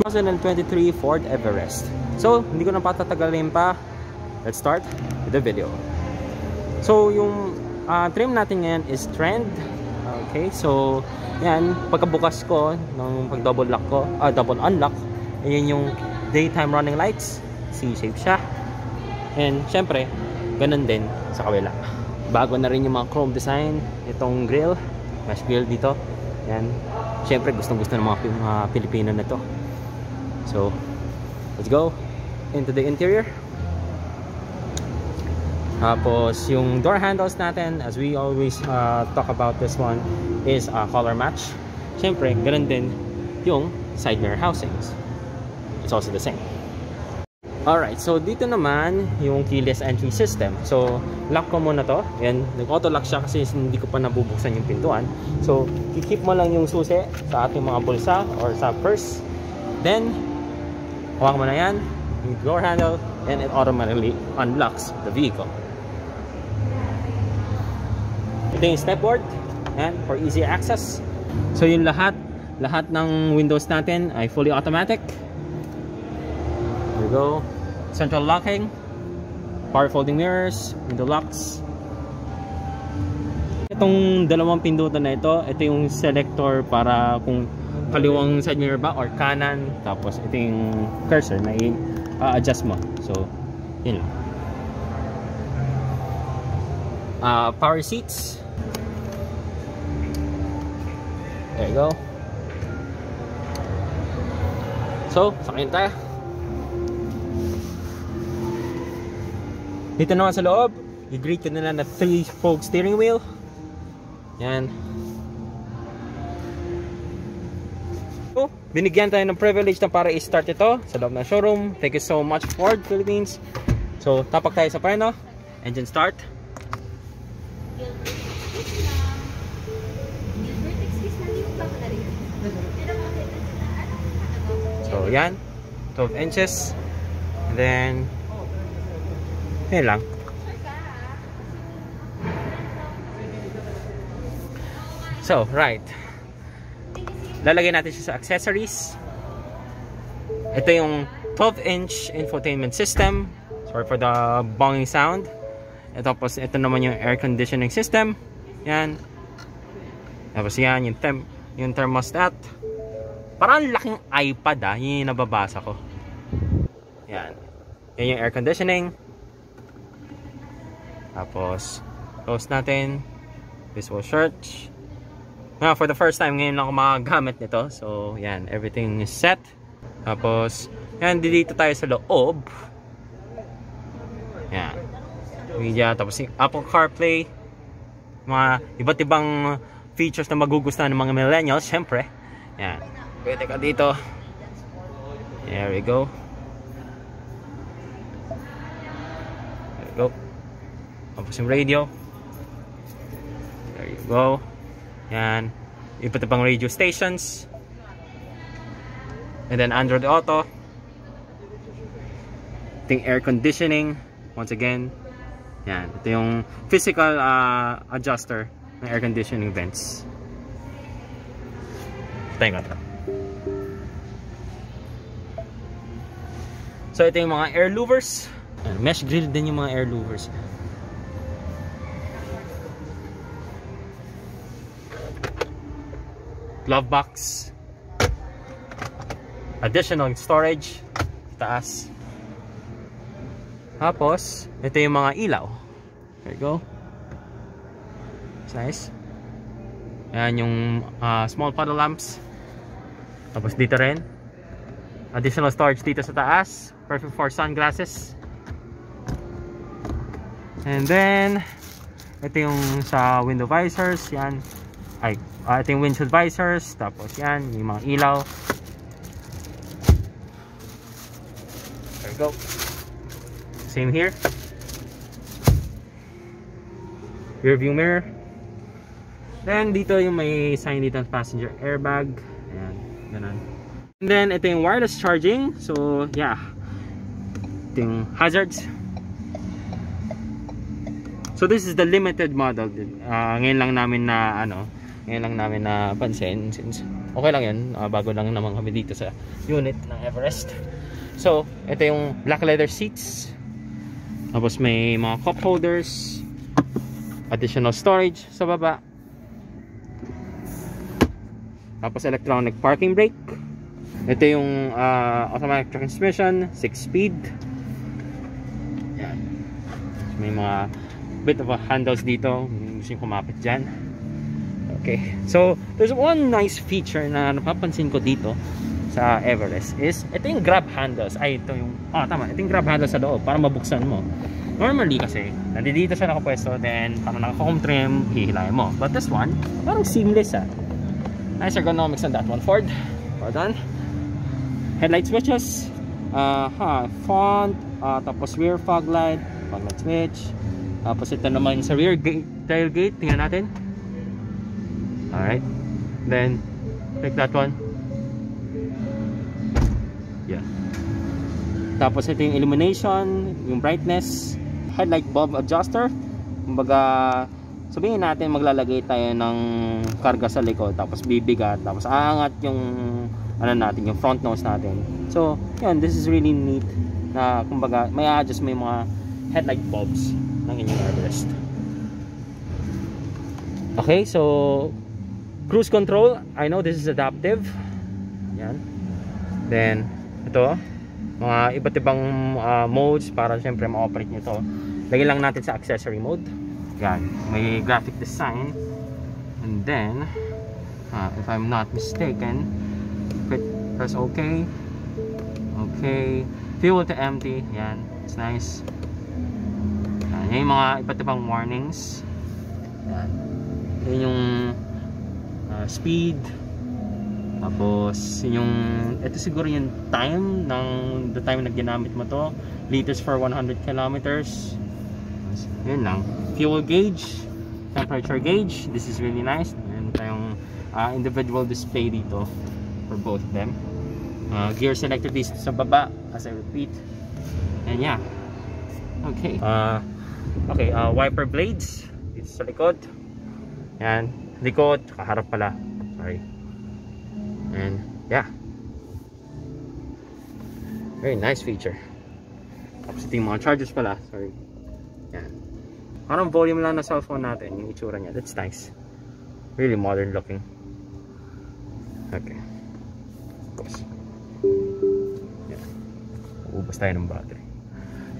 2023 Ford Everest. So, hindi ko na patatagalin pa. Let's start with the video. So, yung trim natin ngayon is Trend. Okay, so yan, pagkabukas ko ng pag double lock ko, double unlock, ayan yung daytime running lights, C-shape siya. And syempre, ganun din sa kabila. Bago na rin yung mga chrome design, itong grill, mesh grill dito. Yan, syempre gustong-gusto ng mga Pilipino na to. So, let's go into the interior. Tapos yung door handles natin, as we always talk about this one, is color match. Siyempre, ganun din yung side mirror housings. It's also the same. Alright, so dito naman yung keyless entry system. So, lock ko muna to. Yan, nag-auto lock siya kasi hindi ko pa nabubuksan yung pintuan. So, i-keep mo lang yung susi sa ating mga bulsa or sa purse. Then, hawak mo na yan, yung door handle, and it automatically unlocks the vehicle. Ito yung stepboard, and for easy access. So yung lahat ng windows natin ay fully automatic. There we go. Central locking, power folding mirrors, window locks. Itong dalawang pindutan na ito yung selector para kung kaliwang side mirror ba or kanan. Tapos ito yung cursor na i-adjust mo. So, yun lang. Power seats. There you go. So, sakayin tayo. Dito naman sa loob, i-greet ko nila na 3-spoke steering wheel. Yan. So, binigyan tayo ng privilege na para i-start ito sa loob ng showroom. Thank you so much, Ford Philippines. So, tapak tayo sa preno. Engine start. So, yan. 12 inches. And then, yan lang. So, right. Lalagay natin siya sa accessories. Ito yung 12-inch infotainment system. Sorry for the bonging sound. Tapos, ito naman yung air conditioning system. Yan. Tapos yan, yung thermostat. Parang laking iPad yun yung nababasa ko. Yan. Yan yung air conditioning. Tapos, close natin. Visual search. For the first time, ngayon lang ako makagamit nito. So, yan. Everything is set. Tapos, yan. Dito tayo sa loob. Yan. Media. Tapos, Apple CarPlay. Mga iba't ibang features na magugustuhan ng mga millennials. Syempre. Yan. Pwede ka dito. There we go. There we go. Tapos yung radio. There you go. Yan. Iba't ibang radio stations. And then Android Auto. Ito yung air conditioning. Once again. Yan. Ito yung physical adjuster ng air conditioning vents. Tayo nga ito. So ito yung mga air louvers. Mesh grill din yung mga air louvers. Glove box. Additional storage. Taas. Tapos, ito yung mga ilaw. There you go. It's nice. Ayan yung small puddle lamps. Tapos dito rin. Additional storage dito sa taas. Perfect for sunglasses. And then, ito yung sa window visors. Yan. Ito yung windshield visors. Tapos yan, yung mga ilaw. There we go. Same here. Rear view mirror. Then, dito yung may sign dito ng passenger airbag. Ayan, ganun. And then, ito yung wireless charging. So, yeah. Ito yung hazards. So, this is the limited model. Ngayon lang namin na, Ngayon lang namin napansin since okay lang yun, bago lang naman kami dito sa unit ng Everest. So ito yung black leather seats, tapos may mga cup holders, additional storage sa baba, tapos electronic parking brake. Ito yung automatic transmission, 6-speed. Yan. May mga bit of a handles dito, gusto yung kumapit dyan. Okay, so there's one nice feature na napapansin ko dito sa Everest is ito yung grab handles. Ay, ito yung tama, ito yung grab handles sa loob para mabuksan mo. Normally kasi nandito siya nakapwesto, then parang naka-home trim, hihilahin mo. But this one, parang seamless Nice ergonomics on that one. Ford, well done. Headlight switches, front, tapos rear fog light switch. Tapos ito naman sa rear tailgate, tingnan natin. Alright, then click that one. Yeah. Tapos ito yung illumination, yung brightness, headlight bulb adjuster. Kumbaga, sabihin natin maglalagay tayo ng karga sa likod, tapos bibigat, tapos aangat yung natin, yung front nose natin. So, yun, this is really neat na kumbaga may adjust, may mga headlight bulbs ng inyong Everest. Okay, so cruise control, I know this is adaptive. Yan. Then ito, mga iba't ibang modes para syempre ma-operate nyo ito. Lagyan lang natin sa accessory mode. Yan, may graphic design. And then if I'm not mistaken, press OK. Okay, fuel to empty. Yan, it's nice. Yan, yung mga iba't ibang warnings. Yan, yun yung speed, tapos yung ito siguro yung time ng the time na ginamit mo to, liters for 100 kilometers. Yun lang. Fuel gauge, temperature gauge, this is really nice. Meron tayong individual display dito for both of them. Gear selector dito sa baba, as I repeat. And yeah, okay. Wiper blades dito sa likod. Yan, likod, kaharap pala. Sorry. And yeah, very nice feature. Tapos ito yung mga chargers pala. Sorry. Yan, parang volume lang na cellphone natin yung itsura niya. That's nice. Really modern looking. Okay, of course. Yeah, ubos tayo ng battery.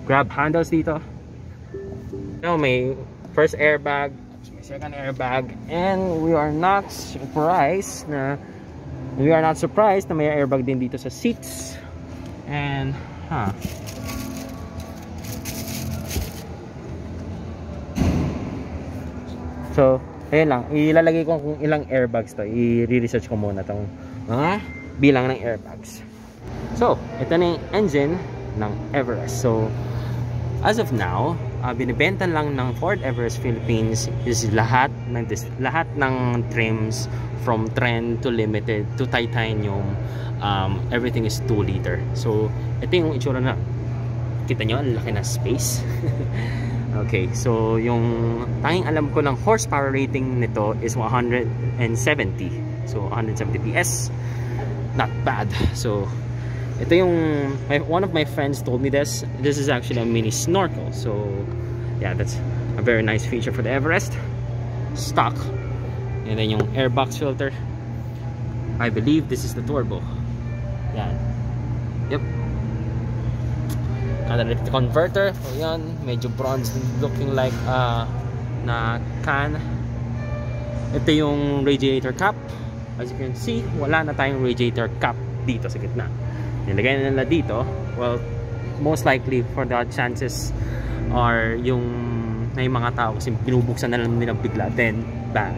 Grab handles dito. Now may first airbag, second airbag, and we are not surprised na may airbag din dito sa seats. And so ayun lang, ilalagay ko kung ilang airbags to. I-research ko muna tong mga bilang ng airbags. So ito na yung engine ng Everest. So as of now, binibenta lang ng Ford Everest Philippines is lahat ng trims from trend to limited to titanium. Everything is 2 liter. So ito yung itsura na kita nyo, ang laki na space. Okay, so yung tanging alam ko lang horsepower rating nito is 170. So 170 PS, not bad. So ito yung one of my friends told me this is actually a mini snorkel. So yeah, that's a very nice feature for the Everest. Stock. And then yung airbox filter, I believe this is the turbo. Yan. Yep. Catalytic converter. So yan, medyo bronze looking like na can. Ito yung radiator cap. As you can see, wala na tayong radiator cap dito sa gitna. Nilagay na nila dito. Well, most likely for the chances are yung mga tao kasi binubuksan na lang nila bigla, then bang,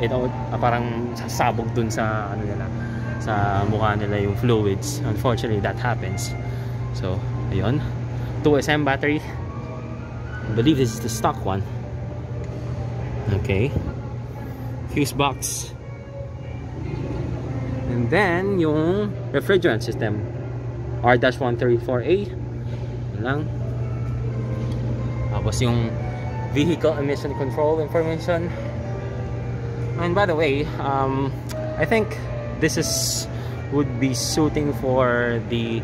ito parang sasabog dun sa nila, sa mukha nila yung fluids. Unfortunately that happens. So ayun, 2SM battery. I believe this is the stock one. Okay, fuse box, and then yung refrigerant system R-134A lang. Tapos yung vehicle emission control information, And by the way, I think this would be suiting for the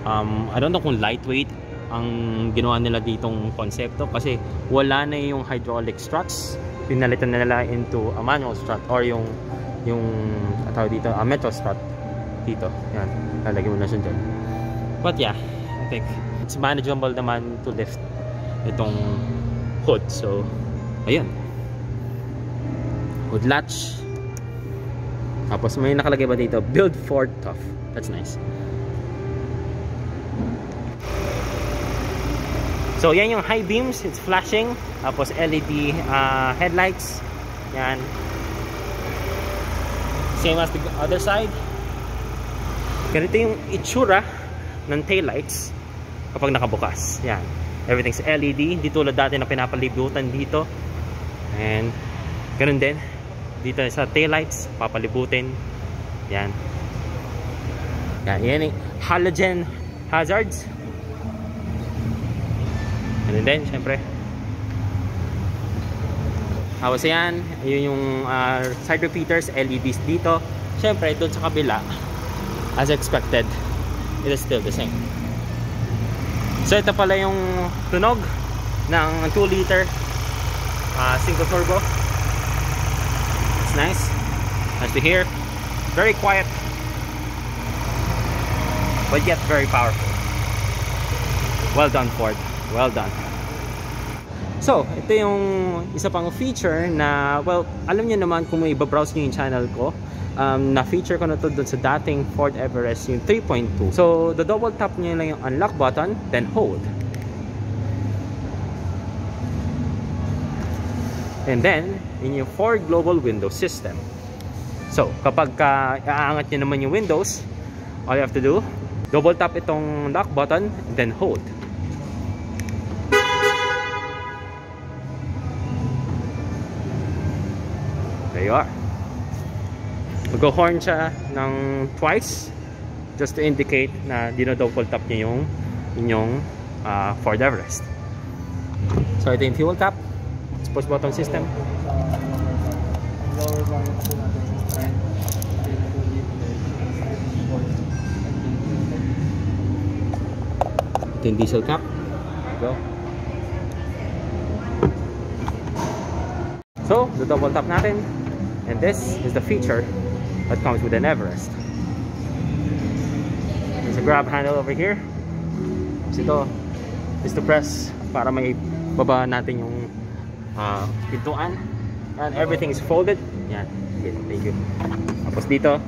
I don't know kung lightweight ang ginawa nila ditong konsepto, kasi wala na yung hydraulic struts, pinalitan na nila into a manual strut or yung tawag dito, a metal strut dito. Yan, lalagyan mo na siya dyan. But yeah, I think it's manageable naman to lift itong hood. So ayun, hood latch, tapos may nakalagay ba dito, build Ford tough. That's nice. So yan yung high beams, it's flashing, tapos LED headlights. Yan, same as the other side. Ganito yung itsura ng taillights kapag nakabukas. Yan, everything's LED, hindi tulad dati na pinapalibutan dito. And ganun din dito sa taillights, papalibutin. Yan, yan yung halogen hazards. And then, syempre, tapos yan, yun yung side repeaters, LEDs dito. Syempre, doon sa kabila, as expected, it is still the same. So, ito pala yung tunog ng 2-liter single turbo. It's nice. Nice to hear. Very quiet, but yet very powerful. Well done, Ford. Well done. So, ito yung isa pang feature na, well, alam niyo naman kung may iba-browse niyo yung channel ko, na-feature ko na to doon sa dating Ford Everest, yung 3.2. So, the double tap niyo lang yung unlock button, then hold. And then, in yung Ford Global Windows System. So, kapag iaangat niyo naman yung windows, all you have to do, double tap itong lock button, then hold. There you are. Mag-horn siya ng twice just to indicate na dino-double tap niya yung inyong Ford Everest. So ito yung fuel tap. It's push button system. Ito yung diesel cap. There you go. So, the double tap natin. And this is the feature that comes with an Everest. There's a grab handle over here. So ito is to press para may baba natin yung pintuan. And everything is folded. Yan. Okay, thank you. Tapos dito,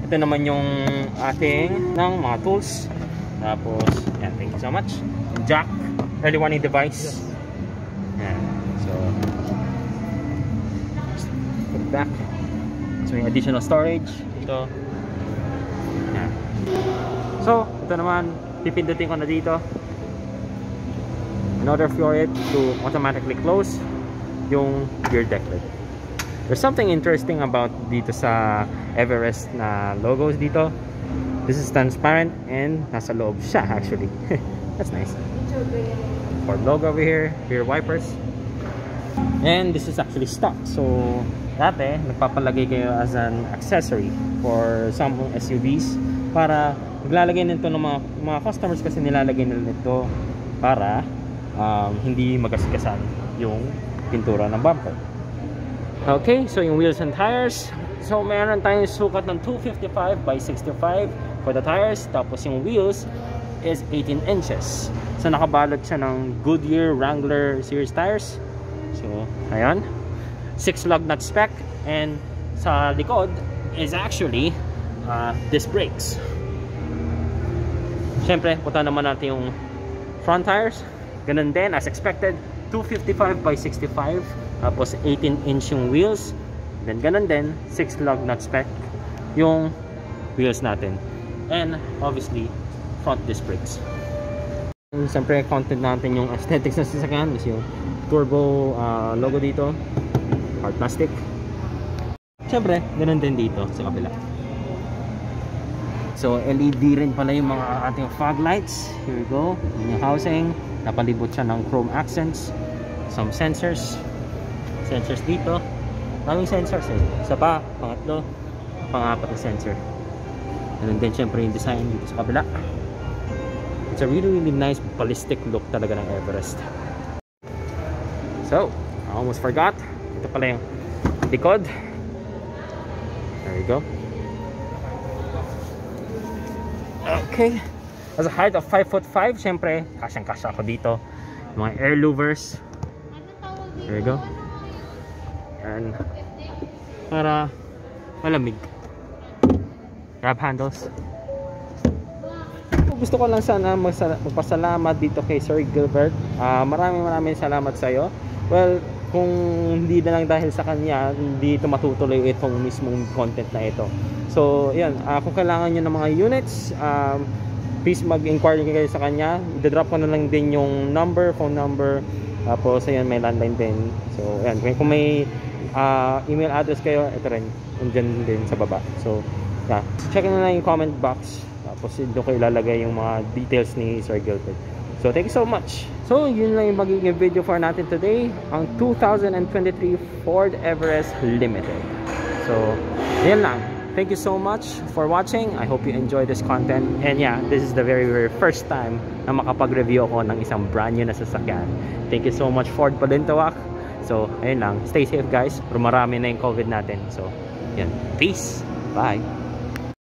ito naman yung ating mga tools. Tapos, yan, thank you so much. Jack, early warning device. Yan. So, put it back. So may additional storage ito. Yan. So ito naman, pipindutin ko na dito in order for it to automatically close yung rear deck lid. There's something interesting about dito sa Everest na logos dito. This is transparent and nasa loob siya actually. That's nice. Ford logo over here, rear wipers. And this is actually stock. So dati, nagpapalagay kayo as an accessory for some SUVs para maglalagay nito ng mga customers, kasi nilalagay nila nito para hindi magasgasan yung pintura ng bumper. Okay, so yung wheels and tires. So meron tayong sukat ng 255 by 65 for the tires. Tapos yung wheels is 18 inches. So nakabalot siya ng Goodyear Wrangler series tires. So, ayan. 6 lug nut spec, and sa likod is actually disc brakes. Siyempre, punta naman natin yung front tires. Ganun din as expected, 255 by 65, tapos 18-inch yung wheels. Then ganun din, 6 lug nut spec yung wheels natin, and obviously front disc brakes. Siyempre, content natin yung aesthetics na sasakyan is yung turbo logo dito, hard plastic. Siyempre, ganun din dito sa kabila. So, LED rin pala yung mga ating fog lights. Here we go. Yung housing, napalibot siya ng chrome accents. Some sensors dito. Daming sensors eh. Isa pa, pangatlo, pang-apat na sensor. And then syempre yung design dito sa kabila. It's a really nice ballistic look talaga ng Everest. So, I almost forgot. Ito pala yung likod. There you go. Okay. As a height of 5'5", syempre, kasyang-kasya ako dito. Mga air louvers. There you go. And para malamig. Grab handles. Gusto ko lang sana magpasalamat dito kay Sir Gilbert. Maraming salamat sa iyo. Well, kung hindi na lang dahil sa kanya, hindi ito matutuloy itong mismong content na ito. So, yan. Kung kailangan nyo ng mga units, please mag-inquire kayo sa kanya. I-drop ko na lang din yung phone number. Tapos, ayan, may landline din. So, ayan. Kung may email address kayo, ito rin. Nandiyan din sa baba. So, yeah. Check na lang yung comment box. Tapos, doon ko ilalagay yung mga details ni Sir Gilbert. So, thank you so much. So, yun lang yung magiging video for natin today. Ang 2023 Ford Everest Limited. So, yan lang. Thank you so much for watching. I hope you enjoy this content. And yeah, this is the very first time na makapag-review ako ng isang brand new na sasakyan. Thank you so much, Ford Balintawak. So, ayun lang. Stay safe guys. Pero marami na yung COVID natin. So, yan. Peace. Bye.